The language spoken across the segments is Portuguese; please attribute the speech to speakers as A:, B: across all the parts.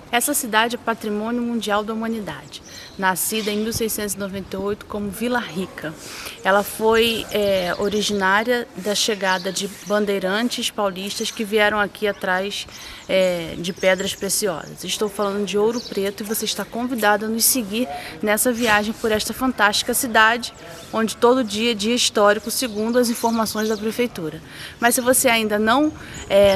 A: Essa cidade é Patrimônio Mundial da Humanidade, nascida em 1698 como Vila Rica. Ela foi originária da chegada de bandeirantes paulistas que vieram aqui atrás de pedras preciosas. Estou falando de Ouro Preto e você está convidado a nos seguir nessa viagem por esta fantástica cidade, onde todo dia é dia histórico, segundo as informações da Prefeitura. Mas se você ainda não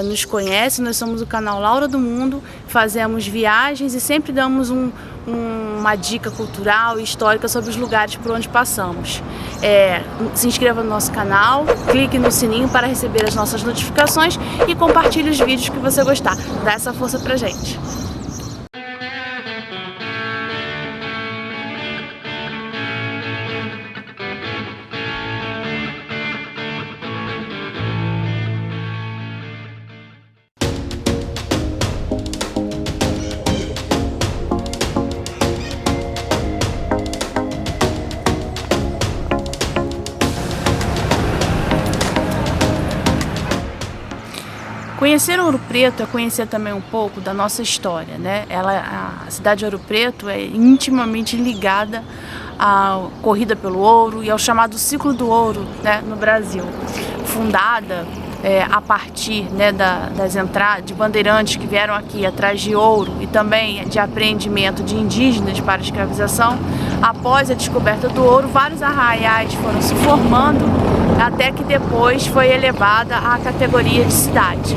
A: nos conhece, nós somos o canal Laura do Mundo, fazemos viagens e sempre damos uma dica cultural e histórica sobre os lugares por onde passamos. Se inscreva no nosso canal, clique no sininho para receber as nossas notificações e compartilhe os vídeos que você gostar. Dá essa força pra gente. Conhecer Ouro Preto é conhecer também um pouco da nossa história, né? A cidade de Ouro Preto é intimamente ligada à corrida pelo ouro e ao chamado ciclo do ouro, né, no Brasil. Fundada a partir, né, das entradas de bandeirantes que vieram aqui atrás de ouro e também de apreendimento de indígenas para a escravização. Após a descoberta do ouro, vários arraiais foram se formando até que depois foi elevada à categoria de cidade.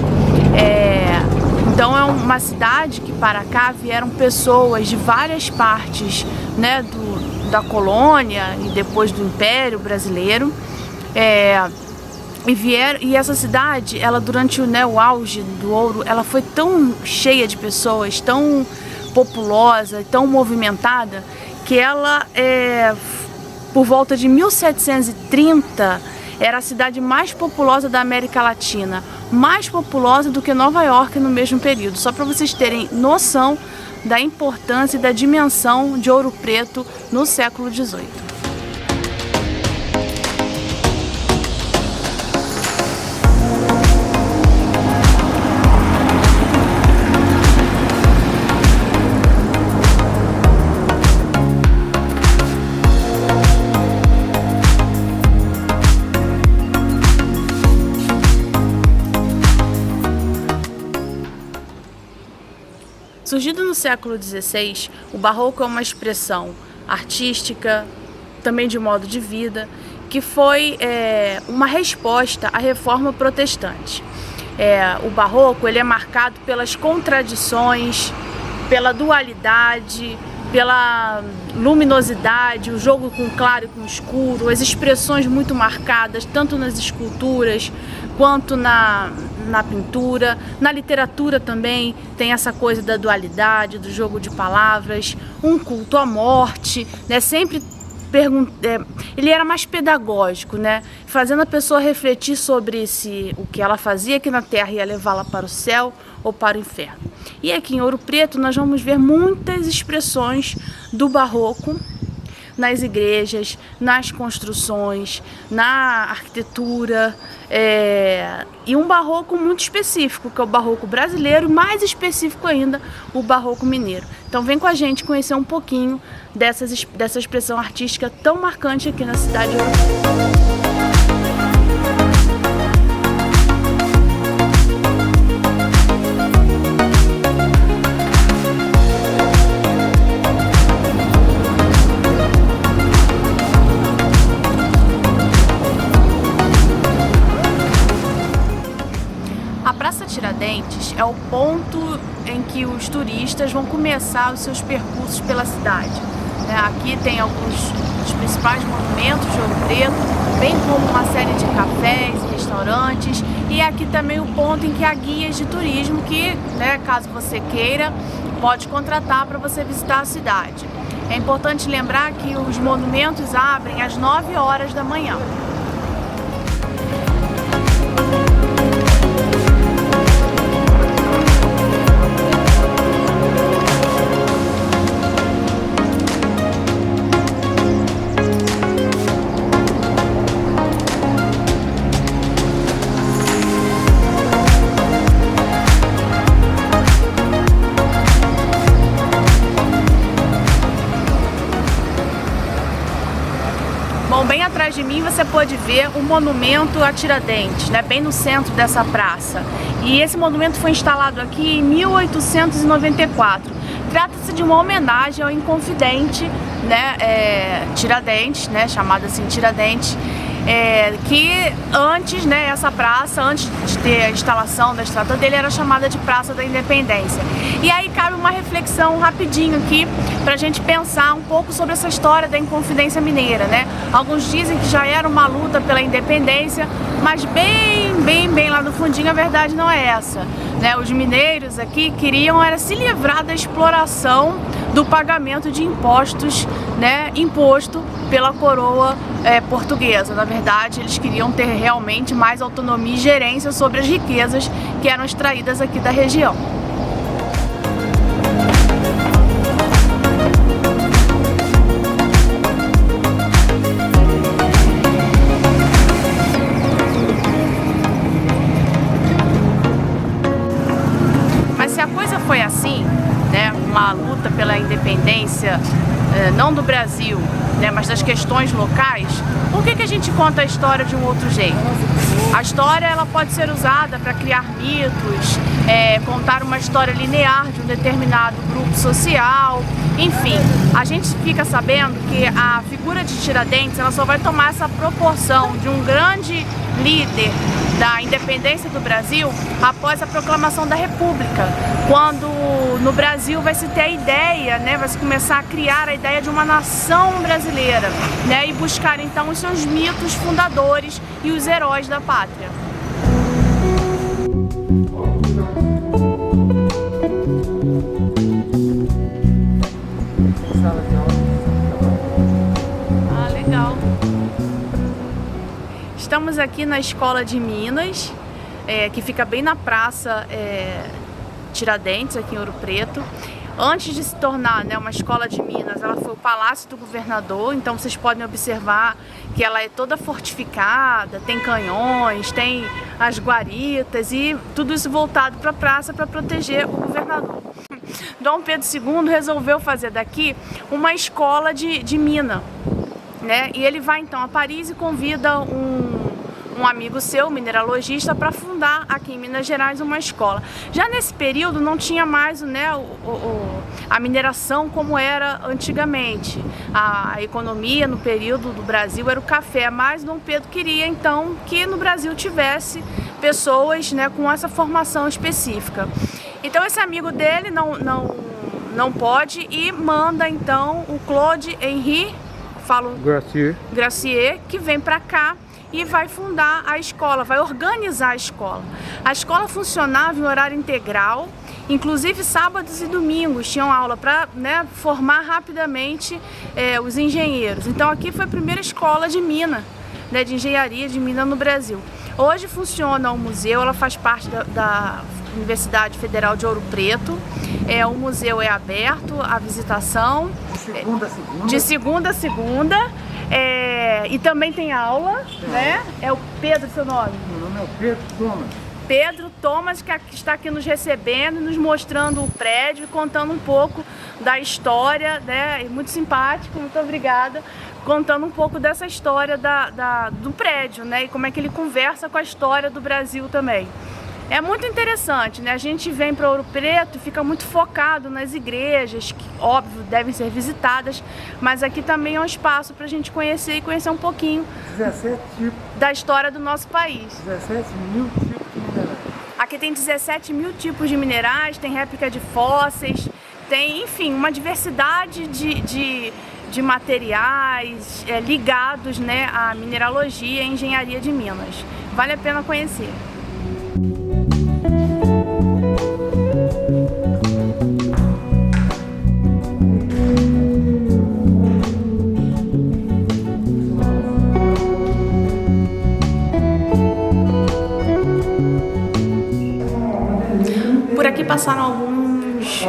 A: Então é uma cidade que para cá vieram pessoas de várias partes, né, da colônia e depois do Império Brasileiro. E essa cidade, ela durante o auge do ouro, ela foi tão cheia de pessoas, tão populosa, tão movimentada, que ela, por volta de 1730, era a cidade mais populosa da América Latina, mais populosa do que Nova York no mesmo período. Só para vocês terem noção da importância e da dimensão de Ouro Preto no século XVIII. Surgido no século XVI, o barroco é uma expressão artística, também de modo de vida, que foi uma resposta à reforma protestante. O barroco ele é marcado pelas contradições, pela dualidade, pela luminosidade, o jogo com claro e com escuro, as expressões muito marcadas, tanto nas esculturas quanto na pintura. Na literatura também tem essa coisa da dualidade, do jogo de palavras, um culto à morte, né? Sempre ele era mais pedagógico, né? Fazendo a pessoa refletir sobre se o que ela fazia aqui na Terra ia levá-la para o céu ou para o inferno. E aqui em Ouro Preto nós vamos ver muitas expressões do barroco nas igrejas, nas construções, na arquitetura, e um barroco muito específico, que é o barroco brasileiro, mais específico ainda, o barroco mineiro. Então vem com a gente conhecer um pouquinho dessa expressão artística tão marcante aqui na cidade de Ouro Preto. Tiradentes é o ponto em que os turistas vão começar os seus percursos pela cidade. Aqui tem alguns dos principais monumentos de Ouro Preto, bem como uma série de cafés e restaurantes, e aqui também o ponto em que há guias de turismo que, caso você queira, pode contratar para você visitar a cidade. É importante lembrar que os monumentos abrem às 9 horas da manhã. atrás de mim você pode ver o monumento a Tiradentes, né, bem no centro dessa praça. E esse monumento foi instalado aqui em 1894. Trata-se de uma homenagem ao Inconfidente, né, Tiradentes, né, chamado assim Tiradentes, que antes, né, essa praça, antes de ter a instalação da estátua dele, era chamada de Praça da Independência. E aí cabe uma reflexão rapidinho aqui pra gente pensar um pouco sobre essa história da Inconfidência Mineira, né? Alguns dizem que já era uma luta pela independência, mas bem lá no fundinho a verdade não é essa, né? Os mineiros aqui queriam era se livrar da exploração do pagamento de impostos, né, imposto pela coroa portuguesa. Na verdade, eles queriam ter realmente mais autonomia e gerência sobre as riquezas que eram extraídas aqui da região. Mas se a coisa foi assim, né, uma luta pela independência, não do Brasil, né, mas das questões locais, por que a gente conta a história de um outro jeito? A história ela pode ser usada para criar mitos, contar uma história linear de um determinado grupo social, enfim. A gente fica sabendo que a figura de Tiradentes ela só vai tomar essa proporção de um grande líder da independência do Brasil após a proclamação da República, quando no Brasil vai se ter a ideia, né, vai se começar a criar a ideia de uma nação brasileira, né, e buscar então os seus mitos fundadores e os heróis da pátria. Ah, legal. Estamos aqui na Escola de Minas, que fica bem na praça Tiradentes, aqui em Ouro Preto. Antes de se tornar, né, uma escola de Minas, ela foi o Palácio do Governador, então vocês podem observar que ela é toda fortificada, tem canhões, tem as guaritas e tudo isso voltado para a praça para proteger o governador. Dom Pedro II resolveu fazer daqui uma escola de mina, né? E ele vai então a Paris e convida um amigo seu, mineralogista, para fundar aqui em Minas Gerais uma escola. Já nesse período não tinha mais, né, a mineração como era antigamente. A economia no período do Brasil era o café, mas Dom Pedro queria então que no Brasil tivesse pessoas, né, com essa formação específica. Então esse amigo dele não pode e manda então o Claude Henri Gracier, que vem para cá e vai fundar a escola, vai organizar a escola. A escola funcionava em horário integral, inclusive sábados e domingos tinham aula para, né, formar rapidamente os engenheiros. Então aqui foi a primeira escola de mina, né, de engenharia de mina no Brasil. Hoje funciona o museu, ela faz parte da Universidade Federal de Ouro Preto. O museu é aberto à visitação de segunda a segunda. E também tem aula, né? É o Pedro, seu nome?
B: Meu nome é Pedro Thomas.
A: Pedro Thomas, que está aqui nos recebendo, nos mostrando o prédio, contando um pouco da história, né? Muito simpático, muito obrigada. Contando um pouco dessa história do prédio, né? E como é que ele conversa com a história do Brasil também. É muito interessante, né? A gente vem para Ouro Preto e fica muito focado nas igrejas, que, óbvio, devem ser visitadas, mas aqui também é um espaço para a gente conhecer e conhecer um pouquinho
B: 17 tipos
A: da história do nosso país.
B: 17 mil tipos de minerais.
A: Aqui tem 17 mil tipos de minerais, tem réplica de fósseis, tem, enfim, uma diversidade de materiais ligados, né, à mineralogia e engenharia de Minas. Vale a pena conhecer. Por aqui passaram alguns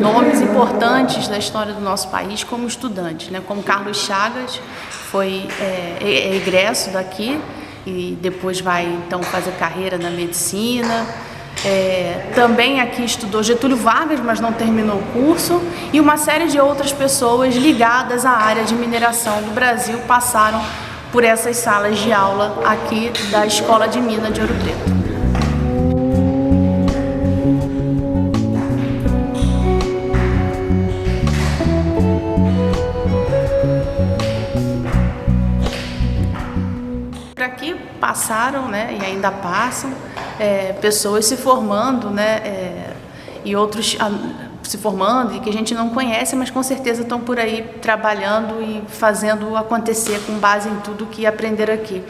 A: nomes importantes da história do nosso país como estudantes, né? Como Carlos Chagas, foi egresso daqui e depois vai então fazer carreira na medicina. Também aqui estudou Getúlio Vargas, mas não terminou o curso, e uma série de outras pessoas ligadas à área de mineração do Brasil passaram por essas salas de aula aqui da Escola de Minas de Ouro Preto. Por aqui passaram, né, e ainda passam pessoas se formando, né, e outros se formando e que a gente não conhece, mas com certeza estão por aí trabalhando e fazendo acontecer com base em tudo que aprenderam aqui.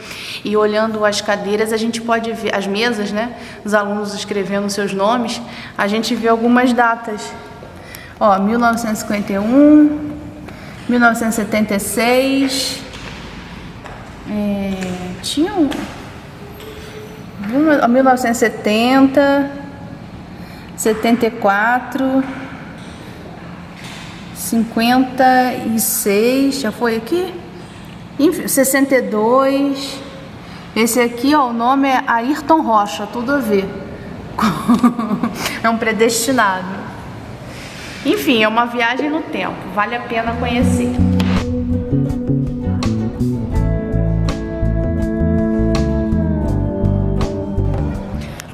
A: E olhando as cadeiras, a gente pode ver as mesas, né, os alunos escrevendo seus nomes, a gente vê algumas datas. Ó, 1951, 1976, tinha 1970, 74, 56, já foi aqui? Enfim, 62. Esse aqui, ó, o nome é Ayrton Rocha, tudo a ver. É um predestinado. Enfim, é uma viagem no tempo, vale a pena conhecer.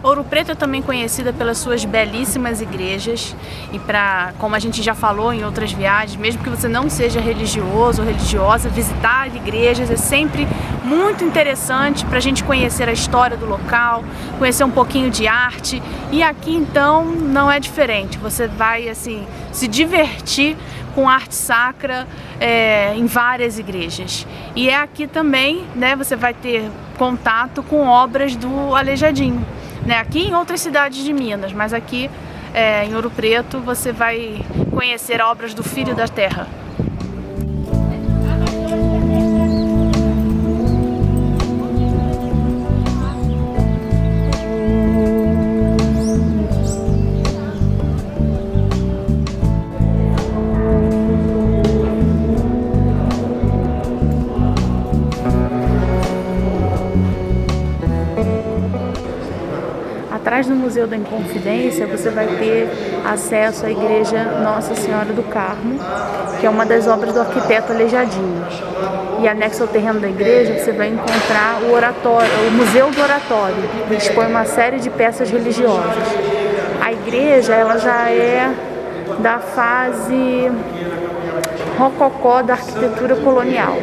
A: Ouro Preto é também conhecida pelas suas belíssimas igrejas e como a gente já falou em outras viagens, mesmo que você não seja religioso ou religiosa, visitar igrejas é sempre muito interessante para a gente conhecer a história do local, conhecer um pouquinho de arte, e aqui então não é diferente, você vai assim se divertir com arte sacra em várias igrejas. E é aqui também, né, você vai ter contato com obras do Aleijadinho. Aqui em outras cidades de Minas, mas aqui em Ouro Preto você vai conhecer obras do Filho da Terra. Atrás do Museu da Inconfidência você vai ter acesso à Igreja Nossa Senhora do Carmo, que é uma das obras do arquiteto Aleijadinho. E anexo ao terreno da igreja você vai encontrar o oratório, o Museu do Oratório, que expõe uma série de peças religiosas. A igreja ela já é da fase rococó da arquitetura colonial,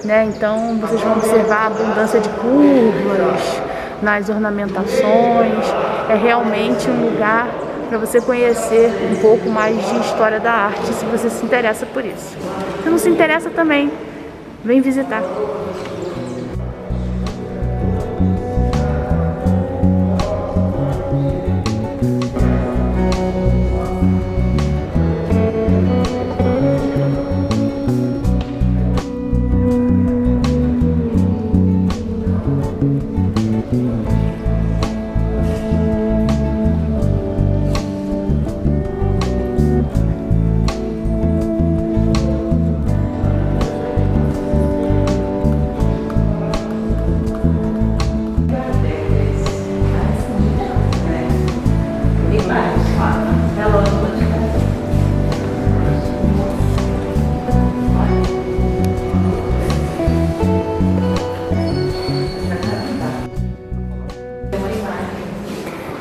A: né? Então vocês vão observar a abundância de curvas nas ornamentações. É realmente um lugar para você conhecer um pouco mais de história da arte, se você se interessa por isso. Se não se interessa também, vem visitar.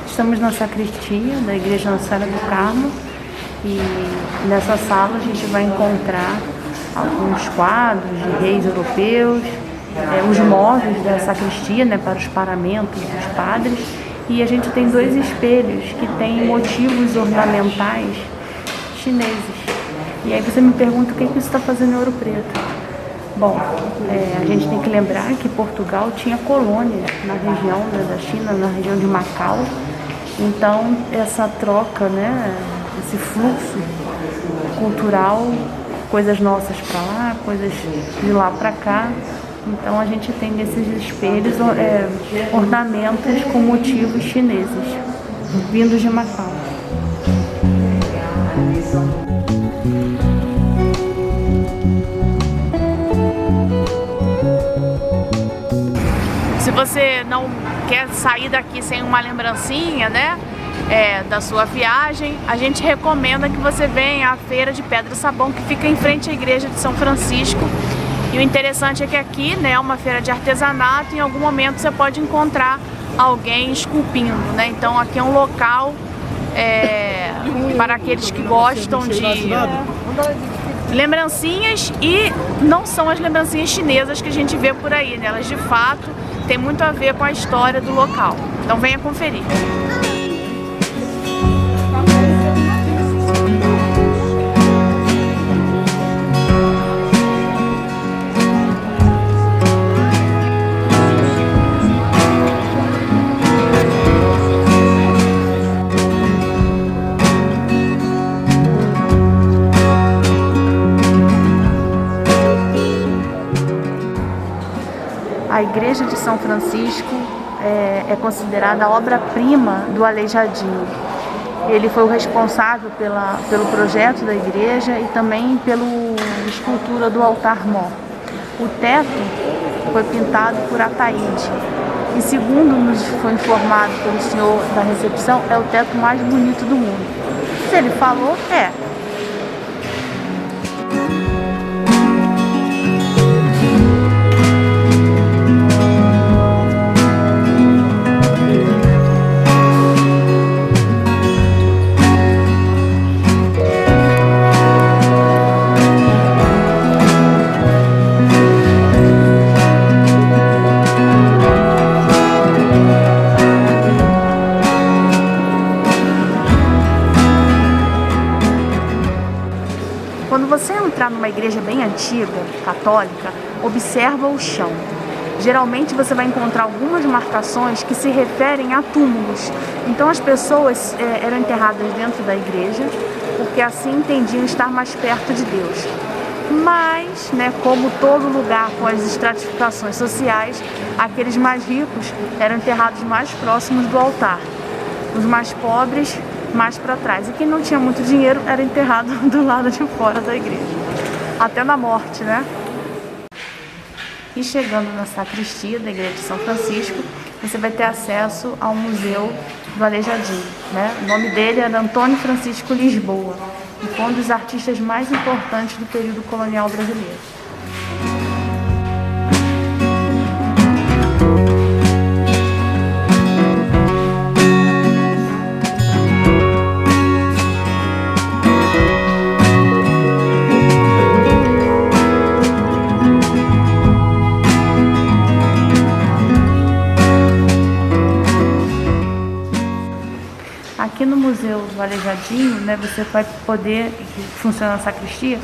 A: Estamos na sacristia da Igreja Nossa Senhora do Carmo e nessa sala a gente vai encontrar alguns quadros de reis europeus, os móveis da sacristia, né, para os paramentos dos padres, e a gente tem dois espelhos que têm motivos ornamentais chineses. E aí você me pergunta o que isso está fazendo em Ouro Preto. Bom, a gente tem que lembrar que Portugal tinha colônias na região, né, da China, na região de Macau. Então, essa troca, né, esse fluxo cultural, coisas nossas para lá, coisas de lá para cá. Então, a gente tem nesses espelhos ornamentos com motivos chineses, vindos de Macau. Se você não quer sair daqui sem uma lembrancinha, né, da sua viagem, a gente recomenda que você venha à Feira de Pedra e Sabão, que fica em frente à Igreja de São Francisco. E o interessante é que aqui, né, é uma feira de artesanato e em algum momento você pode encontrar alguém esculpindo, né? Então aqui é um local para aqueles que gostam de lembrancinhas, e não são as lembrancinhas chinesas que a gente vê por aí, né? Elas de fato têm muito a ver com a história do local. Então venha conferir. A Igreja de São Francisco é considerada a obra-prima do Aleijadinho. Ele foi o responsável pelo projeto da igreja e também pela escultura do altar-mor. O teto foi pintado por Ataíde e, segundo nos foi informado pelo senhor da recepção, é o teto mais bonito do mundo. Se ele falou, é. Quando você entrar numa igreja bem antiga, católica, observa o chão. Geralmente você vai encontrar algumas marcações que se referem a túmulos. Então as pessoas eram enterradas dentro da igreja, porque assim entendiam estar mais perto de Deus. Mas, né, como todo lugar com as estratificações sociais, aqueles mais ricos eram enterrados mais próximos do altar. Os mais pobres mais para trás. E quem não tinha muito dinheiro era enterrado do lado de fora da igreja. Até na morte, né? E chegando na sacristia da Igreja de São Francisco, você vai ter acesso ao Museu do Aleijadinho, né? O nome dele era Antônio Francisco Lisboa, e foi um dos artistas mais importantes do período colonial brasileiro. Aqui no Museu do Aleijadinho, né, você vai poder, funciona na sacristia,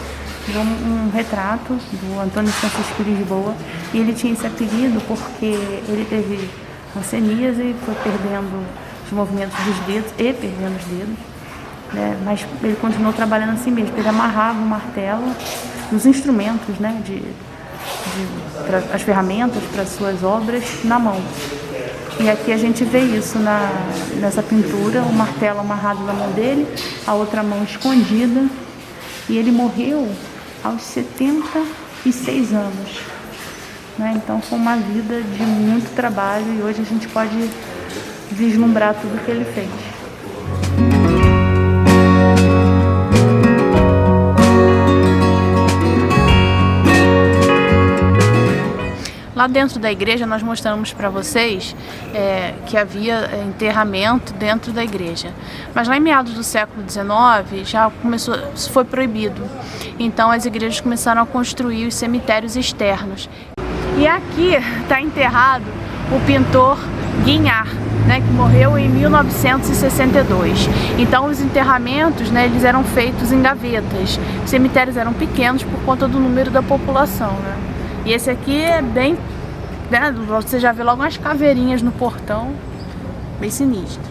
A: ver um retrato do Antônio Francisco Lisboa. E ele tinha esse apelido porque ele teve hanseníase e foi perdendo os movimentos dos dedos e perdendo os dedos, né, mas ele continuou trabalhando assim mesmo. Ele amarrava o martelo, os instrumentos, né, as ferramentas para suas obras na mão. E aqui a gente vê isso nessa pintura, o martelo amarrado na mão dele, a outra mão escondida. E ele morreu aos 76 anos. Né? Então foi uma vida de muito trabalho e hoje a gente pode vislumbrar tudo que ele fez. Lá dentro da igreja nós mostramos para vocês que havia enterramento dentro da igreja. Mas lá em meados do século XIX já começou, isso foi proibido. Então as igrejas começaram a construir os cemitérios externos. E aqui está enterrado o pintor Guignard, né, que morreu em 1962. Então os enterramentos, né, eles eram feitos em gavetas. Os cemitérios eram pequenos por conta do número da população, né? E esse aqui é bem, né, você já vê logo umas caveirinhas no portão, bem sinistro.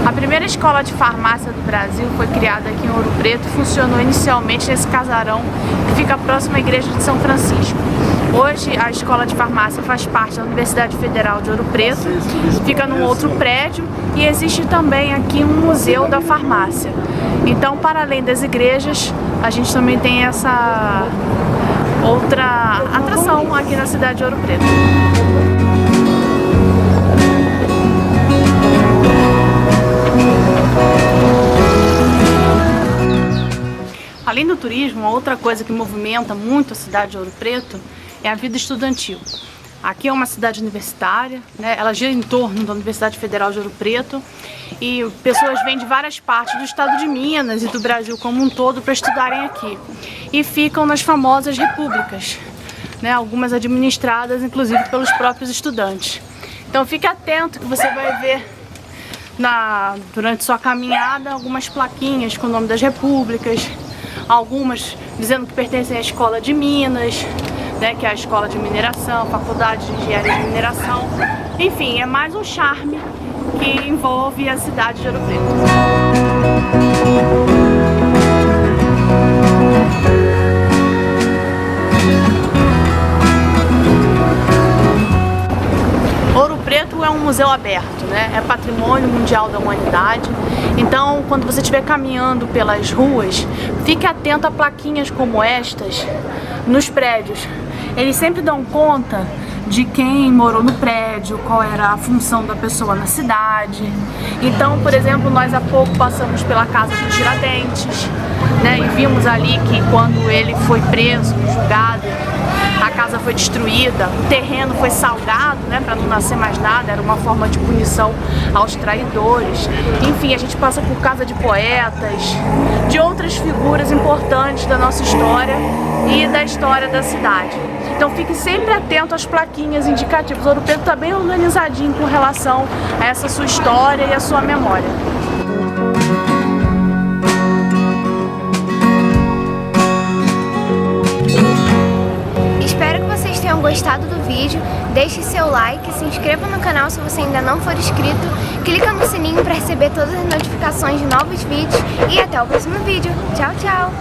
A: A primeira escola de farmácia do Brasil foi criada aqui em Ouro Preto e funcionou inicialmente nesse casarão que fica próximo à igreja de São Francisco. Hoje a escola de farmácia faz parte da Universidade Federal de Ouro Preto, fica num outro prédio e existe também aqui um museu da farmácia. Então, para além das igrejas, a gente também tem essa outra atração aqui na cidade de Ouro Preto. Além do turismo, outra coisa que movimenta muito a cidade de Ouro Preto é a vida estudantil. Aqui é uma cidade universitária, né? Ela gira em torno da Universidade Federal de Ouro Preto e pessoas vêm de várias partes do estado de Minas e do Brasil como um todo para estudarem aqui. E ficam nas famosas repúblicas, né? Algumas administradas inclusive pelos próprios estudantes. Então fique atento que você vai ver durante sua caminhada algumas plaquinhas com o nome das repúblicas, algumas dizendo que pertencem à Escola de Minas, né, que é a Escola de Mineração, Faculdade de Engenharia de Mineração. Enfim, é mais um charme que envolve a cidade de Ouro Preto. Ouro Preto é um museu aberto, né? É patrimônio mundial da humanidade. Então, quando você estiver caminhando pelas ruas, fique atento a plaquinhas como estas nos prédios. Eles sempre dão conta de quem morou no prédio, qual era a função da pessoa na cidade. Então, por exemplo, nós há pouco passamos pela casa do Tiradentes, né? E vimos ali que quando ele foi preso, julgado, a casa foi destruída, o terreno foi salgado, né, para não nascer mais nada, era uma forma de punição aos traidores. Enfim, a gente passa por casa de poetas, de outras figuras importantes da nossa história e da história da cidade. Então fique sempre atento às plaquinhas indicativas. Ouro Preto está bem organizadinho com relação a essa sua história e a sua memória.
C: Tenham gostado do vídeo, deixe seu like, se inscreva no canal se você ainda não for inscrito, clica no sininho para receber todas as notificações de novos vídeos e até o próximo vídeo. Tchau, tchau!